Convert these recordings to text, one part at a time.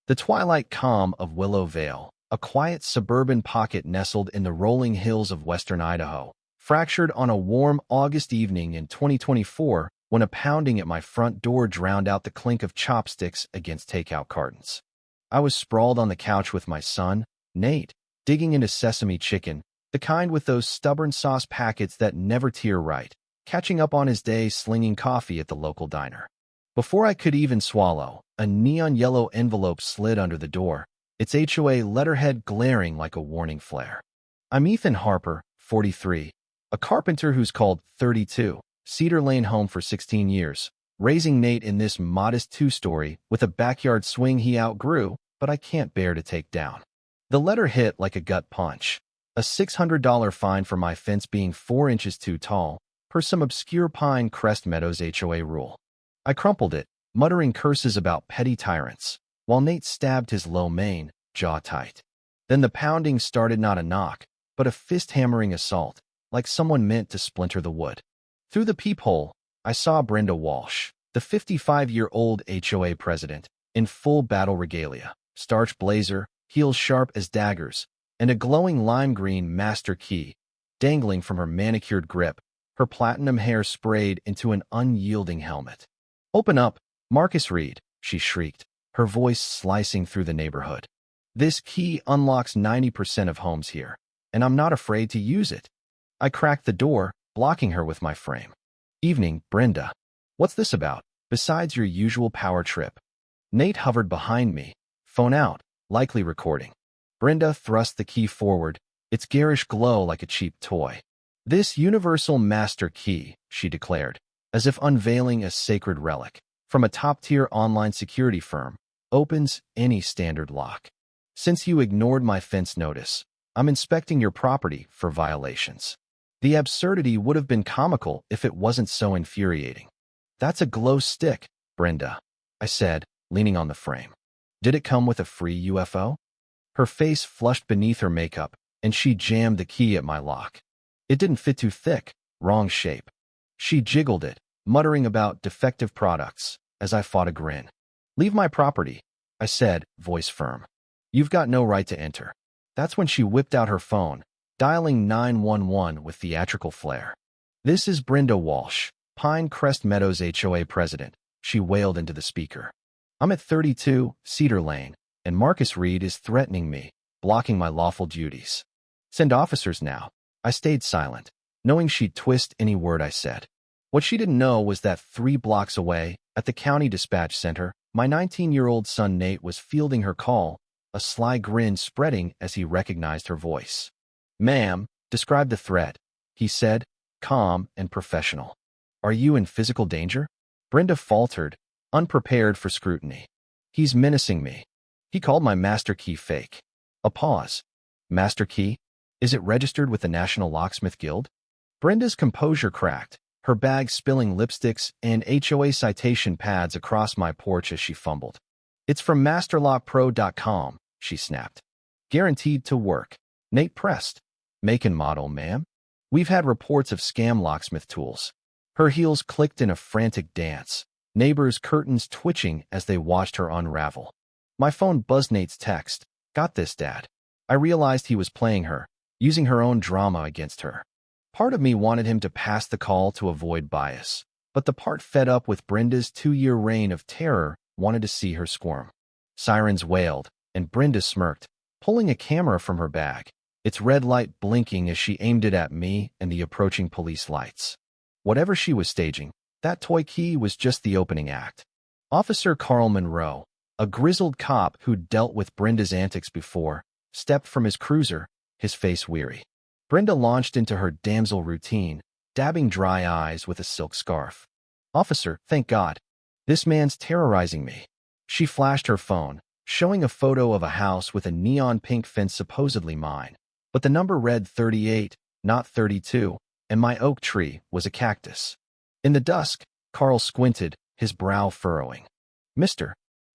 The twilight calm of Willow Vale, a quiet suburban pocket nestled in the rolling hills of western Idaho, fractured on a warm August evening in 2024 when a pounding at my front door drowned out the clink of chopsticks against takeout cartons. I was sprawled on the couch with my son, Nate, digging into sesame chicken, the kind with those stubborn sauce packets that never tear right, catching up on his day slinging coffee at the local diner. Before I could even swallow, a neon yellow envelope slid under the door, its HOA letterhead glaring like a warning flare. I'm Ethan Harper, 43, a carpenter who's called 32, Cedar Lane home for 16 years, raising Nate in this modest two-story with a backyard swing he outgrew, but I can't bear to take down. The letter hit like a gut punch. A $600 fine for my fence being 4 inches too tall, per some obscure Pine Crest Meadows HOA rule. I crumpled it, muttering curses about petty tyrants, while Nate stabbed his low mane, jaw tight. Then the pounding started, not a knock, but a fist-hammering assault, like someone meant to splinter the wood. Through the peephole, I saw Brenda Walsh, the 55-year-old HOA president, in full battle regalia, starched blazer, heels sharp as daggers, and a glowing lime-green master key, dangling from her manicured grip, her platinum hair sprayed into an unyielding helmet. "Open up, Marcus Reed," she shrieked, her voice slicing through the neighborhood. "This key unlocks 90% of homes here, and I'm not afraid to use it." I cracked the door, blocking her with my frame. "Evening, Brenda. What's this about, besides your usual power trip?" Nate hovered behind me, phone out, likely recording. Brenda thrust the key forward, its garish glow like a cheap toy. "This universal master key," she declared, as if unveiling a sacred relic, from a top-tier online security firm, opens any standard lock. "Since you ignored my fence notice, I'm inspecting your property for violations." The absurdity would have been comical if it wasn't so infuriating. "That's a glow stick, Brenda," I said, leaning on the frame. "Did it come with a free UFO?" Her face flushed beneath her makeup, and she jammed the key at my lock. "It didn't fit too thick, wrong shape." She jiggled it, muttering about defective products, as I fought a grin. "Leave my property," I said, voice firm. "You've got no right to enter." That's when she whipped out her phone, dialing 911 with theatrical flair. "This is Brenda Walsh, Pine Crest Meadows HOA president," she wailed into the speaker. "I'm at 32, Cedar Lane, and Marcus Reed is threatening me, blocking my lawful duties. Send officers now." I stayed silent, knowing she'd twist any word I said. What she didn't know was that 3 blocks away, at the county dispatch center, my 19-year-old son Nate was fielding her call, a sly grin spreading as he recognized her voice. "Ma'am, describe the threat," he said, calm and professional. "Are you in physical danger?" Brenda faltered, unprepared for scrutiny. "He's menacing me. He called my master key fake." A pause. "Master key? Is it registered with the National Locksmith Guild?" Brenda's composure cracked, her bag spilling lipsticks and HOA citation pads across my porch as she fumbled. "It's from masterlockpro.com, she snapped. "Guaranteed to work." Nate pressed. "Make and model, ma'am?" "We've had reports of scam locksmith tools." Her heels clicked in a frantic dance, neighbors' curtains twitching as they watched her unravel. My phone buzzed Nate's text. "Got this, Dad." I realized he was playing her, using her own drama against her. Part of me wanted him to pass the call to avoid bias, but the part fed up with Brenda's 2-year reign of terror wanted to see her squirm. Sirens wailed, and Brenda smirked, pulling a camera from her bag, its red light blinking as she aimed it at me and the approaching police lights. Whatever she was staging, that toy key was just the opening act. Officer Carl Monroe, a grizzled cop who'd dealt with Brenda's antics before, stepped from his cruiser, his face weary. Brenda launched into her damsel routine, dabbing dry eyes with a silk scarf. "Officer, thank God. This man's terrorizing me." She flashed her phone, showing a photo of a house with a neon pink fence supposedly mine, but the number read 38, not 32, and my oak tree was a cactus. In the dusk, Carl squinted, his brow furrowing. "Mr.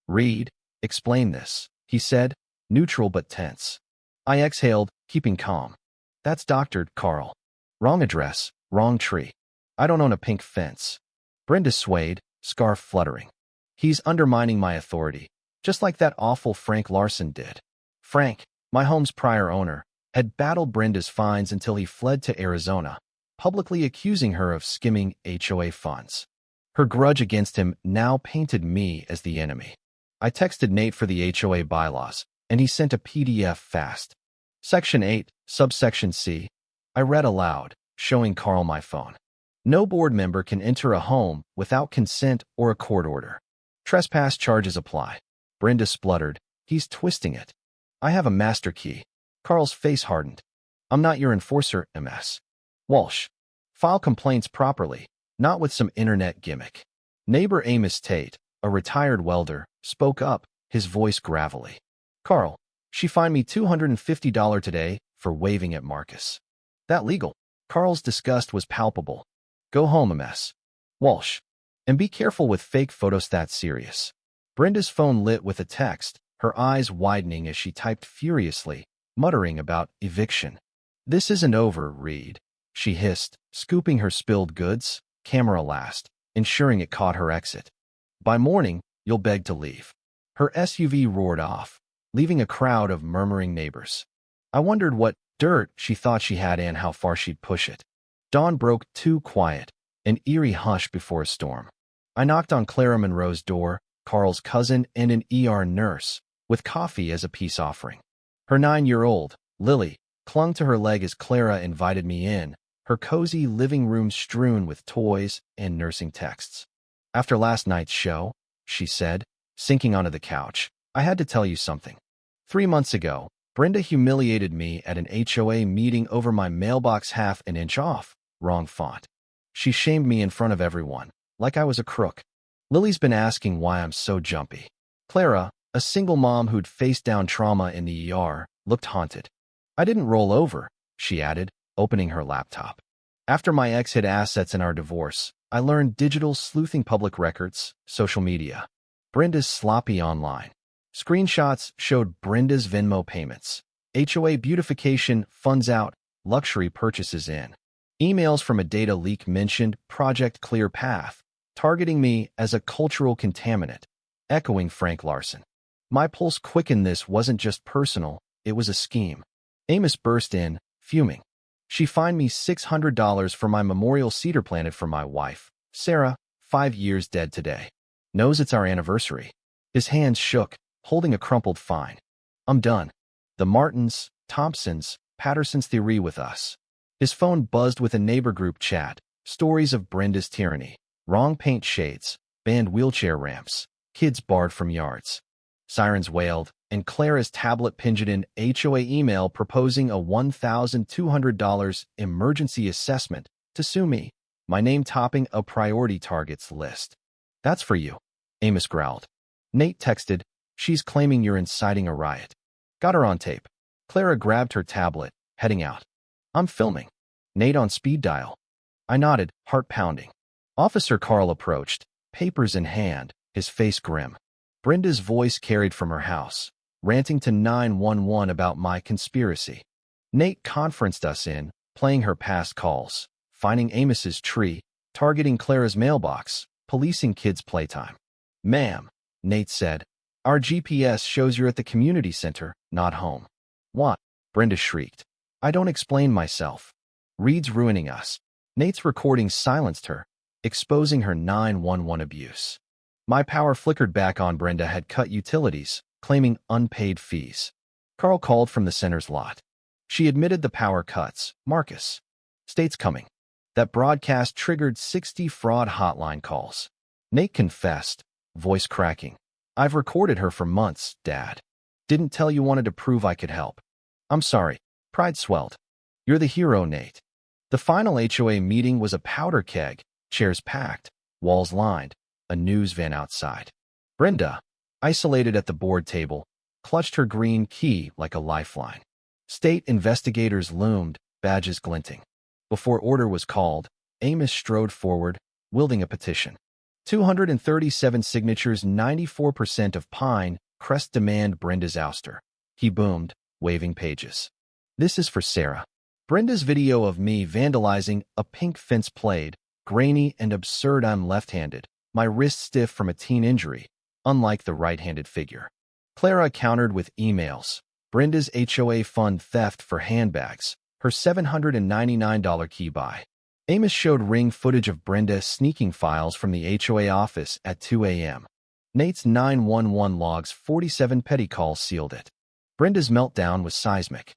Reed, explain this," he said, neutral but tense. I exhaled, keeping calm. "That's doctored, Carl. Wrong address, wrong tree. I don't own a pink fence." Brenda swayed, scarf fluttering. "He's undermining my authority. just like that awful Frank Larson did. Frank, my home's prior owner, had battled Brenda's fines until he fled to Arizona, publicly accusing her of skimming HOA funds. Her grudge against him now painted me as the enemy. I texted Nate for the HOA bylaws, and he sent a PDF fast. Section 8, subsection C. I read aloud, showing Carl my phone. No board member can enter a home without consent or a court order. Trespass charges apply. Brenda spluttered. He's twisting it. I have a master key. Carl's face hardened. I'm not your enforcer, MS. Walsh. File complaints properly, not with some internet gimmick. Neighbor Amos Tate, a retired welder, spoke up, his voice gravelly. Carl, she fined me $250 today for waving at Marcus. That legal? Carl's disgust was palpable. Go home, MS. Walsh. And be careful with fake photos, that's serious. Brenda's phone lit with a text, her eyes widening as she typed furiously, muttering about eviction. This isn't over, Reed, she hissed, scooping her spilled goods, camera last, ensuring it caught her exit. By morning, you'll beg to leave. Her SUV roared off, leaving a crowd of murmuring neighbors. I wondered what dirt she thought she had and how far she'd push it. Dawn broke too quiet, an eerie hush before a storm. I knocked on Clara Monroe's door, Carl's cousin and an ER nurse, with coffee as a peace offering. Her 9-year-old, Lily, clung to her leg as Clara invited me in, her cozy living room strewn with toys and nursing texts. After last night's show, she said, sinking onto the couch, I had to tell you something. 3 months ago, Brenda humiliated me at an HOA meeting over my mailbox half an inch off, wrong font. She shamed me in front of everyone, like I was a crook. Lily's been asking why I'm so jumpy. Clara, a single mom who'd faced down trauma in the ER, looked haunted. I didn't roll over, she added, opening her laptop. After my ex hid assets in our divorce, I learned digital sleuthing, public records, social media. Brenda's sloppy online. Screenshots showed Brenda's Venmo payments, HOA beautification funds out, luxury purchases in. Emails from a data leak mentioned Project Clear Path, targeting me as a cultural contaminant, echoing Frank Larson. My pulse quickened. This wasn't just personal, it was a scheme. Amos burst in, fuming. She fined me $600 for my memorial cedar planted for my wife, Sarah, 5 years dead today. Knows it's our anniversary. His hands shook, holding a crumpled fine. I'm done. The Martins, Thompsons, Patterson's theory with us. His phone buzzed with a neighbor group chat, stories of Brenda's tyranny, wrong paint shades, banned wheelchair ramps, kids barred from yards. Sirens wailed, and Clara's tablet pinged an HOA email proposing a $1,200 emergency assessment to sue me, my name topping a priority targets list. That's for you, Amos growled. Nate texted, she's claiming you're inciting a riot. Got her on tape. Clara grabbed her tablet, heading out. I'm filming. Nate on speed dial. I nodded, heart pounding. Officer Carl approached, papers in hand, his face grim. Brenda's voice carried from her house, ranting to 911 about my conspiracy. Nate conferenced us in, playing her past calls, finding Amos's tree, targeting Clara's mailbox, policing kids' playtime. Ma'am, Nate said, our GPS shows you're at the community center, not home. What? Brenda shrieked. I don't explain myself. Reed's ruining us. Nate's recording silenced her, exposing her 911 abuse. My power flickered back on. Brenda had cut utilities, claiming unpaid fees. Carl called from the center's lot. She admitted the power cuts. Marcus. State's coming. That broadcast triggered 60 fraud hotline calls. Nate confessed, voice cracking. I've recorded her for months, Dad. Didn't tell you, wanted to prove I could help. I'm sorry. Pride swelled. You're the hero, Nate. The final HOA meeting was a powder keg, chairs packed, walls lined, a news van outside. Brenda, isolated at the board table, clutched her green key like a lifeline. State investigators loomed, badges glinting. Before order was called, Amos strode forward, wielding a petition. 237 signatures, 94% of Pine Crest demand Brenda's ouster. He boomed, waving pages. This is for Sarah. Brenda's video of me vandalizing a pink fence played, grainy and absurd. I'm left-handed, my wrist stiff from a teen injury, unlike the right-handed figure. Clara countered with emails. Brenda's HOA fund theft for handbags, her $799 key buy. Amos showed ring footage of Brenda sneaking files from the HOA office at 2 a.m. Nate's 911 logs 47 petty calls sealed it. Brenda's meltdown was seismic.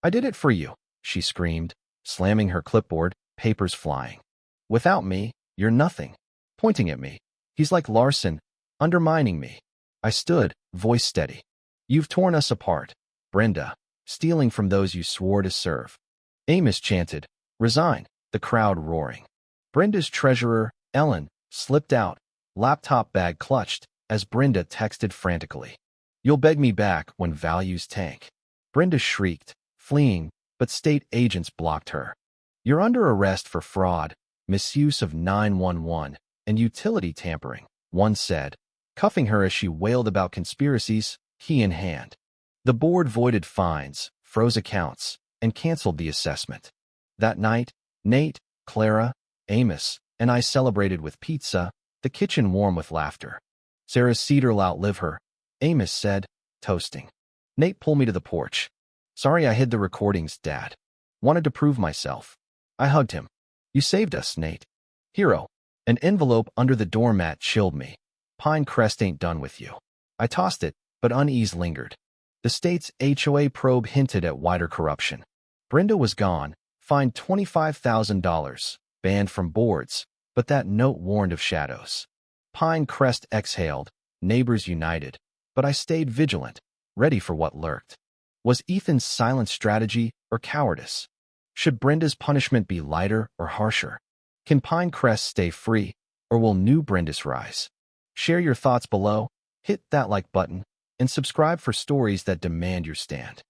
"I did it for you," she screamed, slamming her clipboard, papers flying. "Without me, you're nothing." Pointing at me. "He's like Larson, undermining me." I stood, voice steady. "You've torn us apart, Brenda, stealing from those you swore to serve." Amos chanted, "Resign," the crowd roaring. Brenda's treasurer, Ellen, slipped out, laptop bag clutched, as Brenda texted frantically. "You'll beg me back when values tank." Brenda shrieked, fleeing, but state agents blocked her. "You're under arrest for fraud, misuse of 911, and utility tampering," one said, cuffing her as she wailed about conspiracies, key in hand. The board voided fines, froze accounts, and canceled the assessment. That night, Nate, Clara, Amos, and I celebrated with pizza, the kitchen warm with laughter. "Sarah's cedar'll outlive her," Amos said, toasting. Nate pulled me to the porch. "Sorry I hid the recordings, Dad. Wanted to prove myself." I hugged him. "You saved us, Nate." "Hero." An envelope under the doormat chilled me. "Pinecrest ain't done with you." I tossed it, but unease lingered. The state's HOA probe hinted at wider corruption. Brenda was gone, fined $25,000, banned from boards, but that note warned of shadows. Pinecrest exhaled, neighbors united, but I stayed vigilant, ready for what lurked. Was Ethan's silent strategy or cowardice? Should Brenda's punishment be lighter or harsher? Can Pinecrest stay free, or will new Brendas rise? Share your thoughts below, hit that like button, and subscribe for stories that demand your stand.